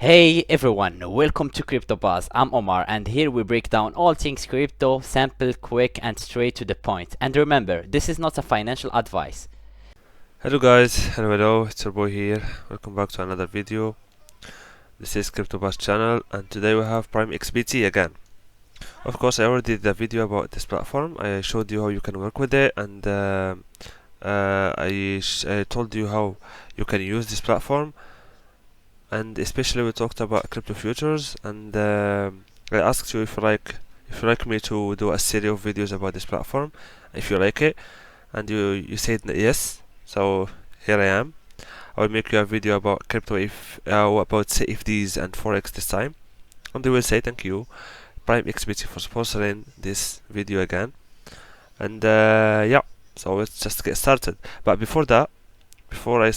Hey everyone, welcome to Crypto Buzz. I'm Omar and here we break down all things crypto, simple, quick and straight to the point. And remember, this is not a financial advice. Hello guys, hello, it's your boy here. Welcome back to another video. This is CryptoBus channel and today we have Primexbt again. Of course, I already did a video about this platform. I showed you how you can work with it and I told you how you can use this platform, and especially we talked about crypto futures, and I asked you if you like me to do a series of videos about this platform, if you like it, and you said yes. So here I am. I will make you a video about crypto about CFDs and forex this time, and I will say thank you Primexbt for sponsoring this video again. And yeah, so let's just get started. But before that, before I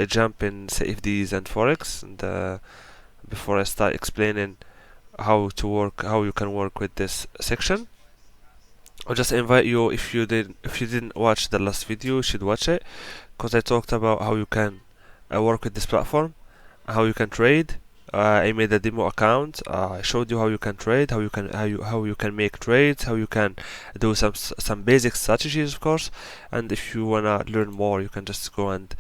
jump in CFDs and forex, and before I start explaining how you can work with this section, I'll just invite you, if you didn't watch the last video, you should watch it, because I talked about how you can work with this platform, how you can trade. I made a demo account. I showed you how you can trade, how you can make trades, how you can do some basic strategies, of course. And if you wanna learn more, you can just go and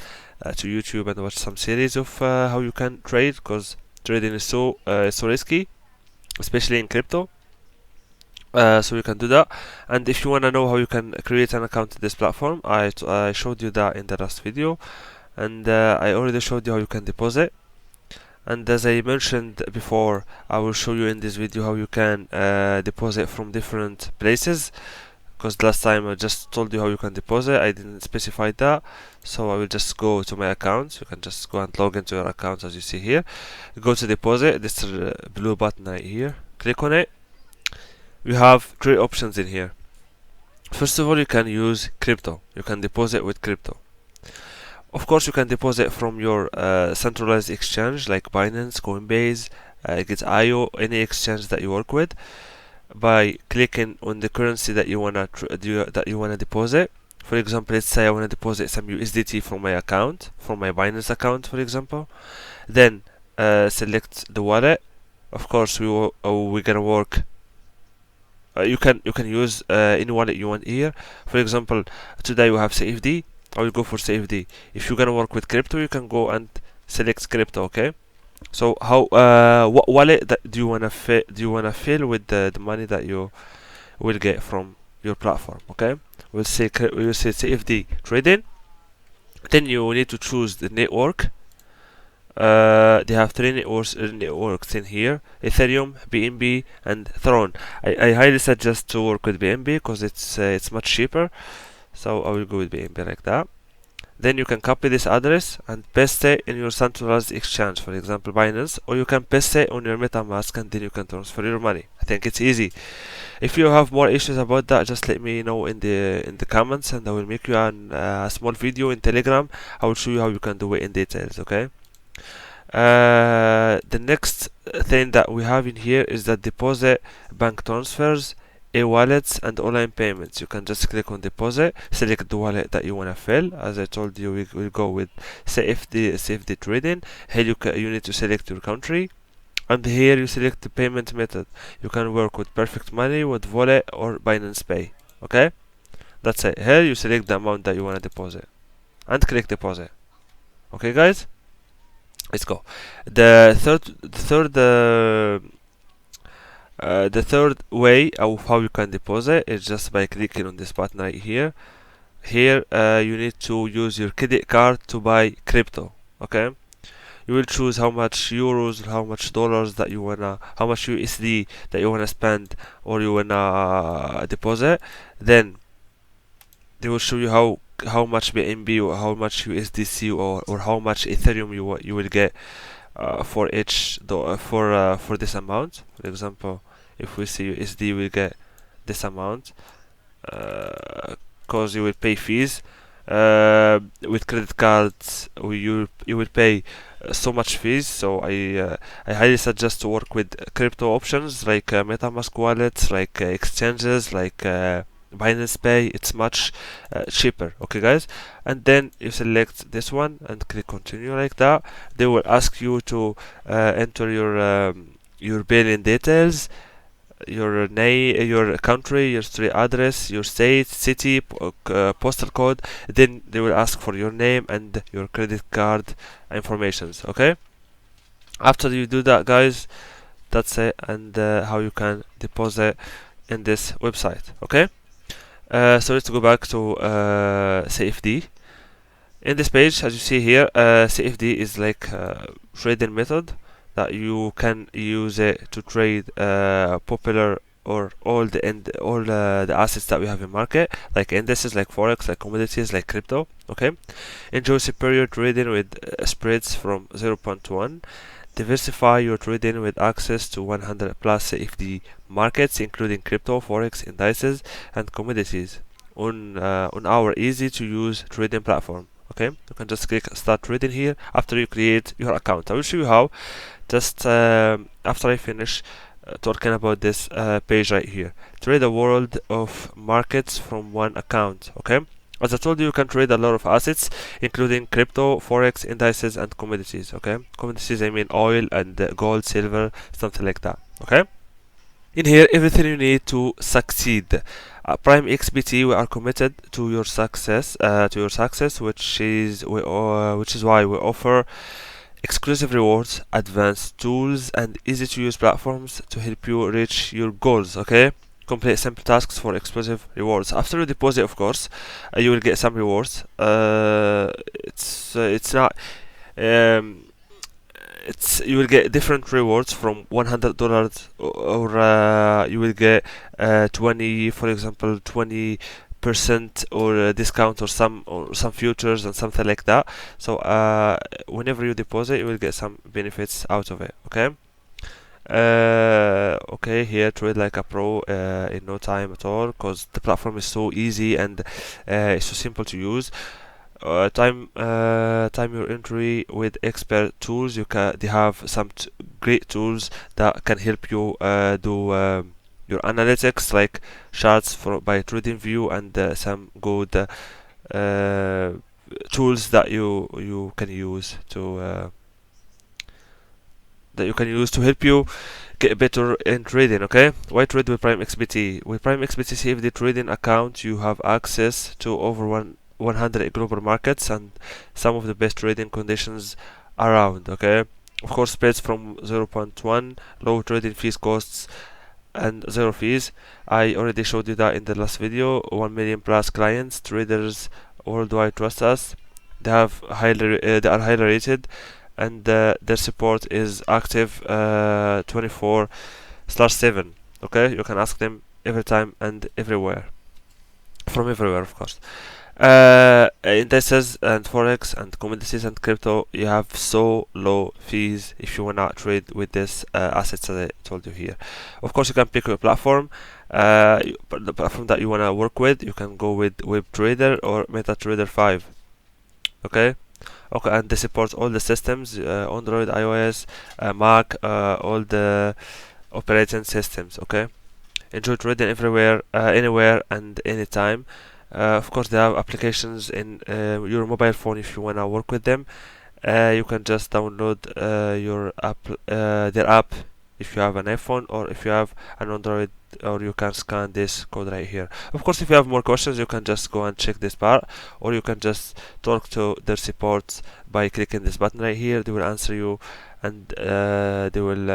to YouTube and watch some series of how you can trade, because trading is so risky, especially in crypto. So you can do that. And if you want to know how you can create an account in this platform, I showed you that in the last video, and I already showed you how you can deposit. And as I mentioned before, I will show you in this video how you can deposit from different places, because last time I just told you how you can deposit, I didn't specify that. So I will just go to my account. You can just go and log into your account as you see here. Go to deposit, this blue button right here, click on it. We have three options in here. First of all, you can use crypto. You can deposit with crypto. Of course, you can deposit from your centralized exchange like Binance, Coinbase, Git.io, any exchange that you work with, by clicking on the currency that you wanna deposit. For example, let's say I wanna deposit some USDT from my account, from my Binance account, for example. Then select the wallet. Of course, we're gonna work. You can use any wallet you want here. For example, today we have CFD. I will go for CFD. If you're gonna work with crypto, you can go and select crypto. Okay. So how what wallet that do you wanna fill with the money that you will get from your platform? Okay. We'll say CFD trading. Then you need to choose the network. They have three networks in here: Ethereum, BNB, and Tron. I highly suggest to work with BNB because it's much cheaper. So I will go with BNB like that. Then you can copy this address and paste it in your centralized exchange, for example Binance, or you can paste it on your MetaMask and then you can transfer your money. I think it's easy. If you have more issues about that, just let me know in the comments, and I will make you a small video in Telegram. I will show you how you can do it in details. Okay. The next thing that we have in here is that deposit, bank transfers, e-wallets, and online payments. You can just click on deposit, select the wallet that you want to fill. As I told you, we will go with CFD trading. Here you need to select your country, and here you select the payment method. You can work with Perfect Money, with Wallet, or Binance Pay. Okay, that's it. Here you select the amount that you want to deposit and click deposit. Okay, guys. Let's go. The third way of how you can deposit is just by clicking on this button right here. Here you need to use your credit card to buy crypto. Okay, you will choose how much euros, how much dollars that you wanna, how much USD that you wanna spend or you wanna deposit. Then they will show you how much BNB or how much USDC or how much Ethereum you will get for each for this amount. For example, if we see USD, we get this amount because you will pay fees. With credit cards, you will pay so much fees. So I highly suggest to work with crypto options like MetaMask wallets, like exchanges, like Binance Pay, it's much cheaper. Okay guys, and then you select this one and click continue like that. They will ask you to enter your billing details, your name, your country, your street address, your state, city, postal code. Then they will ask for your name and your credit card informations. Okay, after you do that guys, that's it, and how you can deposit in this website. Okay, so let's go back to CFD. In this page, as you see here, CFD is like a trading method that you can use it to trade popular or all the assets that we have in market, like indices, like forex, like commodities, like crypto. Okay, enjoy superior trading with spreads from 0.1. Diversify your trading with access to 100 plus CFD markets, including crypto, forex, indices, and commodities on our easy to use trading platform. Okay, you can just click start trading here after you create your account. I will show you how, just after I finish talking about this page right here. Trade a world of markets from one account. Okay, as I told you, you can trade a lot of assets, including crypto, forex, indices, and commodities. Okay, commodities, I mean oil and gold, silver, something like that. Okay, in here, everything you need to succeed. Primexbt, we are committed to your success, which is why we offer exclusive rewards, advanced tools, and easy-to-use platforms to help you reach your goals. Okay, complete simple tasks for exclusive rewards. After you deposit, of course, you will get some rewards. It's not. You will get different rewards from $100, or you will get 20, for example, 20% or discount or some futures and something like that. So whenever you deposit, you will get some benefits out of it. Okay. Okay, here trade like a pro in no time at all, because the platform is so easy and it's so simple to use. Time your entry with expert tools. They have some great tools that can help you do your analytics, like charts by TradingView, and some good tools that you can use to help you get better in trading. Okay, why trade with Primexbt? With Primexbt CFD trading account, you have access to over 100 global markets and some of the best trading conditions around. Okay, of course, spreads from 0.1, low trading fees, costs, and zero fees. I already showed you that in the last video. 1 million plus clients, traders worldwide trust us. They are highly rated, and their support is active 24/7. Okay, you can ask them every time and everywhere, from everywhere, of course. Indices and forex and commodities and crypto, you have so low fees if you wanna trade with this assets that I told you here. Of course, you can pick your platform, the platform that you wanna work with. You can go with WebTrader or MetaTrader 5. Okay, and they support all the systems: Android, iOS, Mac, all the operating systems. Okay, enjoy trading everywhere, anywhere, and anytime. Of course, they have applications in your mobile phone if you wanna work with them. You can just download their app if you have an iPhone, or if you have an Android, or you can scan this code right here. Of course, if you have more questions, you can just go and check this part, or you can just talk to their support by clicking this button right here. They will answer you, and they will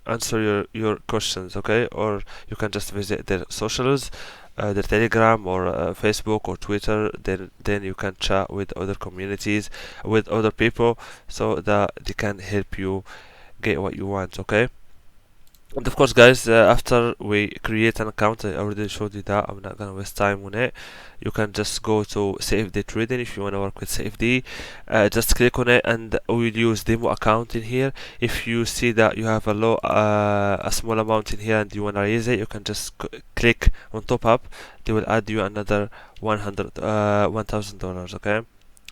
answer your questions. Okay, or you can just visit their socials, their Telegram, or Facebook or Twitter. Then you can chat with other communities, with other people, so that they can help you get what you want. Okay, and of course, guys, after we create an account, I already showed you that. I'm not gonna waste time on it. You can just go to CFD trading if you want to work with CFD. Just click on it, and we'll use demo account in here. If you see that you have a small amount in here and you want to raise it, you can just click on top up. They will add you another $1,000. Okay,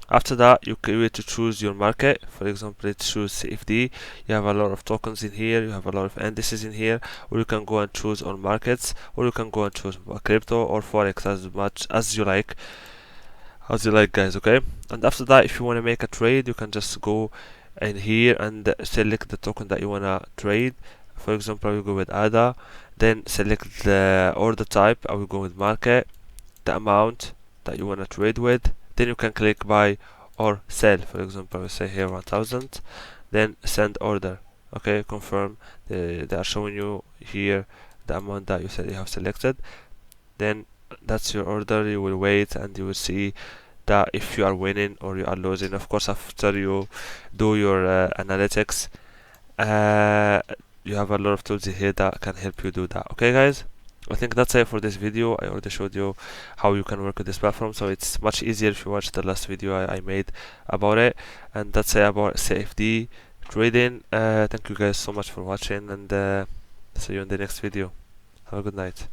After that, you can to choose your market. For example, let's choose CFD. You have a lot of tokens in here, you have a lot of indices in here, or you can go and choose on markets, or you can go and choose crypto or forex, as much as you like, guys. Okay, and after that, if you want to make a trade, you can just go in here and select the token that you want to trade. For example, I will go with ADA, then select the order type. I will go with market, the amount that you want to trade with, then you can click buy or sell. For example, I will say here 1000, then send order. Okay, confirm. They are showing you here the amount that you said you have selected. Then that's your order. You will wait and you will see that if you are winning or you are losing. Of course, after you do your analytics, uh, you have a lot of tools here that can help you do that. Okay, guys, I think that's it for this video. I already showed you how you can work with this platform, so it's much easier if you watch the last video I made about it. And that's it about CFD trading. Thank you guys so much for watching, and see you in the next video. Have a good night.